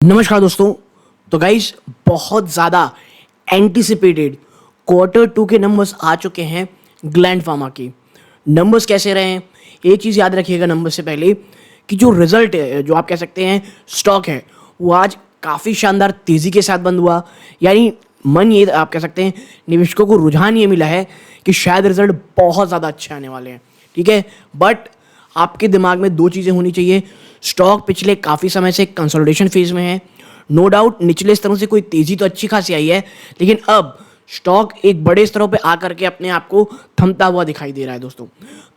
नमस्कार दोस्तों। तो गाइस बहुत ज़्यादा एंटिसिपेटेड Q2 के नंबर्स आ चुके हैं ग्लैंड फार्मा के। नंबर्स कैसे रहे हैं, एक चीज़ याद रखिएगा नंबर से पहले कि जो रिजल्ट है, जो आप कह सकते हैं स्टॉक है, वो आज काफ़ी शानदार तेज़ी के साथ बंद हुआ। यानी मन ये आप कह सकते हैं निवेशकों को रुझान ये मिला है कि शायद रिजल्ट बहुत ज़्यादा अच्छे आने वाले हैं। ठीक है, बट आपके दिमाग में दो चीज़ें होनी चाहिए। स्टॉक पिछले काफ़ी समय से कंसोलिडेशन फेज में है, नो डाउट निचले स्तरों से कोई तेज़ी तो अच्छी खासी आई है, लेकिन अब स्टॉक एक बड़े स्तरों पे आकर के अपने आप को थमता हुआ दिखाई दे रहा है दोस्तों।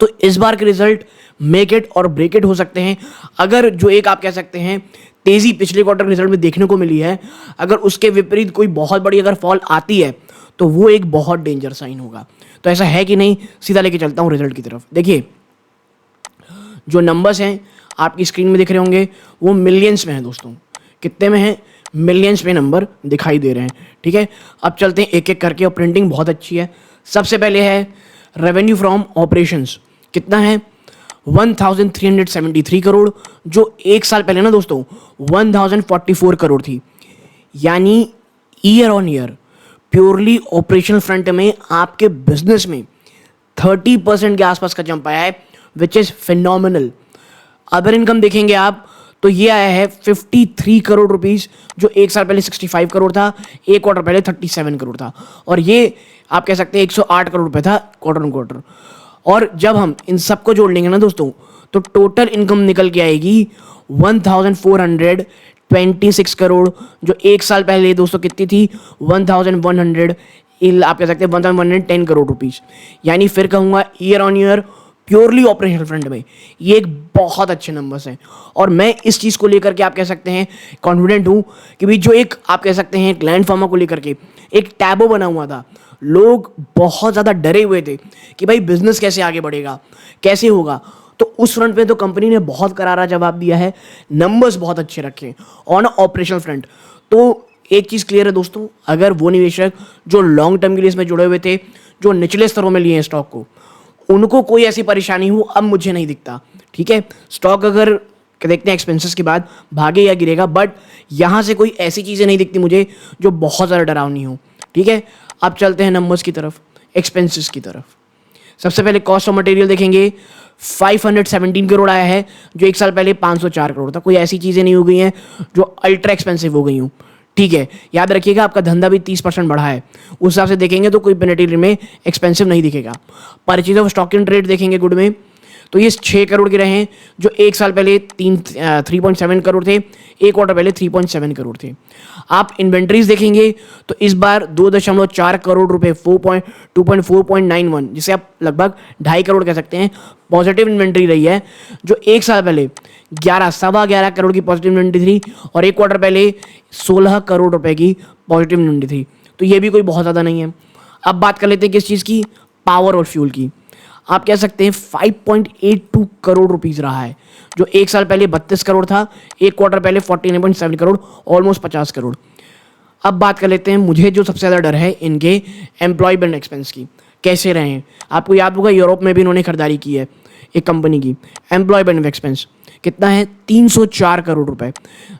तो इस बार के रिजल्ट मेक इट और ब्रेक इट हो सकते हैं। अगर जो एक आप कह सकते हैं तेज़ी पिछले क्वार्टर के रिजल्ट में देखने को मिली है, अगर उसके विपरीत कोई बहुत बड़ी अगर फॉल आती है तो वो एक बहुत डेंजर साइन होगा। तो ऐसा है कि नहीं, सीधा लेके चलता हूँ रिजल्ट की तरफ। देखिए, जो नंबर्स हैं आपकी स्क्रीन में दिख रहे होंगे वो मिलियंस में हैं दोस्तों। कितने में हैं? मिलियंस में नंबर दिखाई दे रहे हैं। ठीक है, अब चलते हैं एक एक करके, और प्रिंटिंग बहुत अच्छी है। सबसे पहले है रेवेन्यू फ्रॉम ऑपरेशंस, कितना है? 1373 करोड़, जो एक साल पहले ना दोस्तों 1044 करोड़ थी। यानी year on year purely operational front में आपके बिजनेस में 30% के आसपास का जंप आया है, which is phenomenal. Other income देखेंगे आप तो ये आया है 53 करोड़ रुपीस, जो एक साल पहले 65 करोड़ था, एक क्वार्टर पहले 37 करोड़ था, और ये आप कह सकते हैं 108 करोड़ रुपए था क्वार्टर ऑन क्वार्टर। और जब हम इन सबको जोड़ लेंगे ना दोस्तों, तो टोटल इनकम निकल के आएगी 1426 करोड़, जो एक साल पहले दोस्तों कितनी थी? 1100, आप कह सकते हैं 1110 करोड़ रुपीस। यानी फिर कहूँगा year on year purely operational front में ये एक बहुत अच्छे नंबर्स हैं। और मैं इस चीज़ को लेकर के आप कह सकते हैं कॉन्फिडेंट हूँ कि भाई जो एक आप कह सकते हैं ग्लैंड फार्मा को लेकर के एक टैबो बना हुआ था, लोग बहुत ज़्यादा डरे हुए थे कि भाई बिजनेस कैसे आगे बढ़ेगा, कैसे होगा। तो उस फ्रंट पे तो कंपनी ने बहुत करारा जवाब दिया है, नंबर्स बहुत अच्छे रखे ऑन ऑपरेशनल फ्रंट। तो एक चीज़ क्लियर है दोस्तों, अगर वो निवेशक जो लॉन्ग टर्म के लिए इसमें जुड़े हुए थे, जो निचले स्तरों में लिए हैं स्टॉक को, उनको कोई ऐसी परेशानी हो अब मुझे नहीं दिखता। ठीक है, स्टॉक अगर देखते हैं एक्सपेंसेस के बाद भागे या गिरेगा, बट यहाँ से कोई ऐसी चीज़ें नहीं दिखती मुझे जो बहुत ज़्यादा डरावनी हो। ठीक है, अब चलते हैं नंबर्स की तरफ, एक्सपेंसेस की तरफ। सबसे पहले कॉस्ट ऑफ मटेरियल देखेंगे, 517 करोड़ आया है, जो एक साल पहले 504 करोड़ था। कोई ऐसी चीज़ें नहीं हो गई हैं जो अल्ट्रा एक्सपेंसिव हो गई हूँ। ठीक है, याद रखिएगा आपका धंधा भी 30% बढ़ा है, उस हिसाब से देखेंगे तो कोई मटेरियल में एक्सपेंसिव नहीं दिखेगा। Purchase of stock in trade देखेंगे गुड में, तो ये 6 करोड़ के रहे हैं, जो एक साल पहले 3.7 करोड़ थे, एक क्वार्टर पहले 3.7 करोड़ थे। आप इन्वेंट्रीज देखेंगे तो इस बार 2.4 करोड़ रुपए 2.491, जिसे आप लगभग 2.5 करोड़ कह सकते हैं, पॉजिटिव इन्वेंट्री रही है, जो एक साल पहले 11 करोड़ की पॉजिटिव इन्वेंट्री थी, और एक क्वार्टर पहले 16 करोड़ रुपए की पॉजिटिव इन्वेंट्री थी। तो ये भी कोई बहुत ज़्यादा नहीं है। अब बात कर लेते हैं किस चीज़ की? पावर और फ्यूल की। आप कह सकते हैं 5.82 करोड़ रुपीस रहा है, जो एक साल पहले 32 करोड़ था, एक क्वार्टर पहले 49.7 करोड़, ऑलमोस्ट 50 करोड़। अब बात कर लेते हैं मुझे जो सबसे ज़्यादा डर है इनके एम्प्लॉयमेंट एक्सपेंस की, कैसे रहे हैं। आपको याद होगा यूरोप में भी इन्होंने खरीदारी की है एक कंपनी की। एम्प्लॉयमेंट एक्सपेंस कितना है? 304 करोड़ रुपए,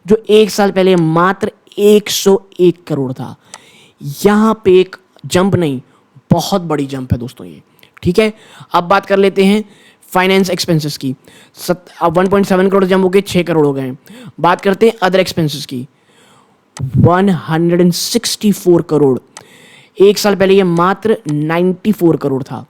जो एक साल पहले मात्र 101 करोड़ था। यहाँ पे एक जंप नहीं, बहुत बड़ी जंप है दोस्तों ये। ठीक है, अब बात कर लेते हैं फाइनेंस एक्सपेंसेस की। 1.7 करोड़ जंप हो गए 6 करोड़ हो गए हैं। बात करते हैं अदर एक्सपेंसेस की, 164 करोड़, एक साल पहले ये मात्र 94 करोड़ था।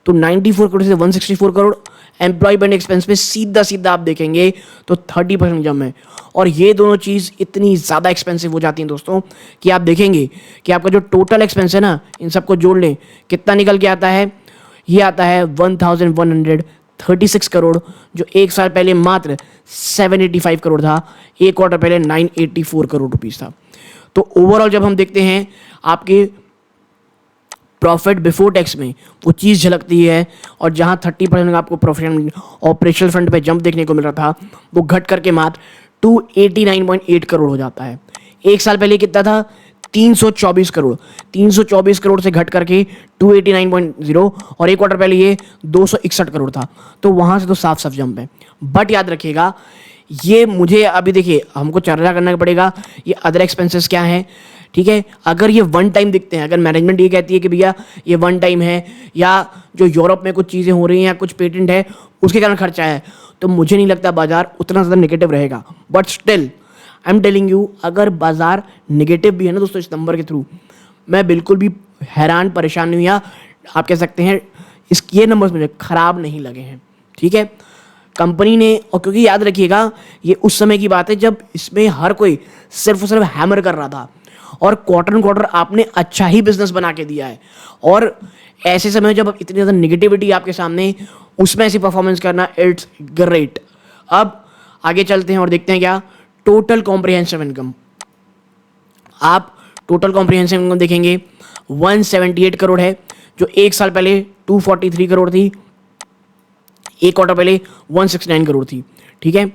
तो 94 करोड़ से 164 करोड़ एम्प्लॉयमेंट एक्सपेंस में सीधा सीधा आप देखेंगे तो 30% जम है। और ये दोनों चीज़ इतनी ज़्यादा एक्सपेंसिव हो जाती हैं दोस्तों कि आप देखेंगे कि आपका जो टोटल एक्सपेंस है ना, इन सबको जोड़ लें कितना निकल के आता है? ये आता है 1136 करोड़, जो एक साल पहले मात्र 785 करोड़ था, एक क्वार्टर पहले 984 करोड़ रुपीस था। तो ओवरऑल जब हम देखते हैं आपके प्रॉफिट बिफोर टैक्स में वो चीज़ झलकती है, और जहां 30% आपको प्रॉफिट ऑपरेशनल फ्रंट पे जंप देखने को मिल रहा था, वो घट करके मात्र 289.8 करोड़ हो जाता है। एक साल पहले कितना था? 324 करोड़, 324 करोड़ से घट करके 289.0, और एक क्वार्टर पहले ये 261 करोड़ था। तो वहाँ से तो साफ साफ जंप है। बट याद रखिएगा ये मुझे अभी देखिए हमको चर्चा करना पड़ेगा ये अदर एक्सपेंसेस क्या हैं, ठीक है। अगर ये वन टाइम दिखते हैं, अगर मैनेजमेंट ये कहती है कि भैया ये वन टाइम है, या जो यूरोप में कुछ चीज़ें हो रही हैं या कुछ पेटेंट है उसके कारण खर्चा है, तो मुझे नहीं लगता बाजार उतना ज़्यादा नेगेटिव रहेगा। But still I am telling you, अगर बाजार नेगेटिव भी है ना दोस्तों इस नंबर के थ्रू, मैं बिल्कुल भी हैरान परेशान नहीं हुआ। आप कह सकते हैं ये नंबर्स मुझे ख़राब नहीं लगे हैं, ठीक है। कंपनी ने, और क्योंकि याद रखिएगा ये उस समय की बात है जब इसमें हर कोई सिर्फ और सिर्फ हैमर कर रहा था, और क्वार्टर आपने अच्छा ही बिजनेस बना के दिया है। और ऐसे समय जब इतनी ज़्यादा निगेटिविटी आपके सामने, उसमें ऐसी परफॉर्मेंस करना, इट्स ग्रेट। अब आगे चलते हैं और देखते हैं क्या टोटल कॉम्प्रिहेंसिव इनकम। आप टोटल कॉम्प्रिहेंसिव इनकम देखेंगे 178 करोड़ है, जो एक साल पहले 243 करोड़ थी, एक क्वार्टर पहले 169 करोड़ थी, ठीक है।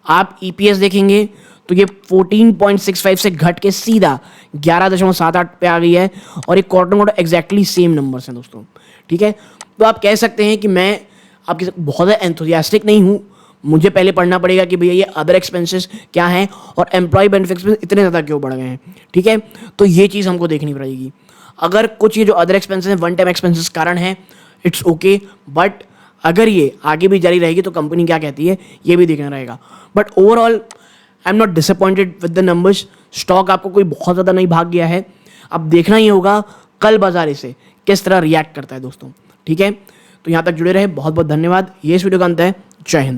आप ईपीएस देखेंगे तो ये 14.65 से घट के सीधा 11.78 पे आ गई है, और ये क्वार्टर एग्जैक्टली सेम नंबर्स हैं दोस्तों, ठीक है। तो आप कह सकते हैं कि मैं आपके बहुत ज़्यादा एंथुसियास्टिक नहीं हूँ, मुझे पहले पढ़ना पड़ेगा कि भैया ये अदर एक्सपेंसेस क्या हैं और एम्प्लॉय बेनिफिट्स में इतने ज़्यादा क्यों बढ़ गए हैं, ठीक है। तो ये चीज़ हमको देखनी पड़ेगी। अगर कुछ ये जो अदर एक्सपेंसेस हैं वन टाइम एक्सपेंसेस कारण है, इट्स ओके, बट अगर ये आगे भी जारी रहेगी तो कंपनी क्या कहती है ये भी देखना रहेगा। But overall I am not disappointed with the numbers. Stock आपको कोई बहुत ज़्यादा नहीं भाग गया है, अब देखना ही होगा कल बाजार इसे किस तरह रिएक्ट करता है दोस्तों, ठीक है। तो यहाँ तक जुड़े रहे, बहुत बहुत धन्यवाद। ये इस वीडियो का अंत है। जय हिंद।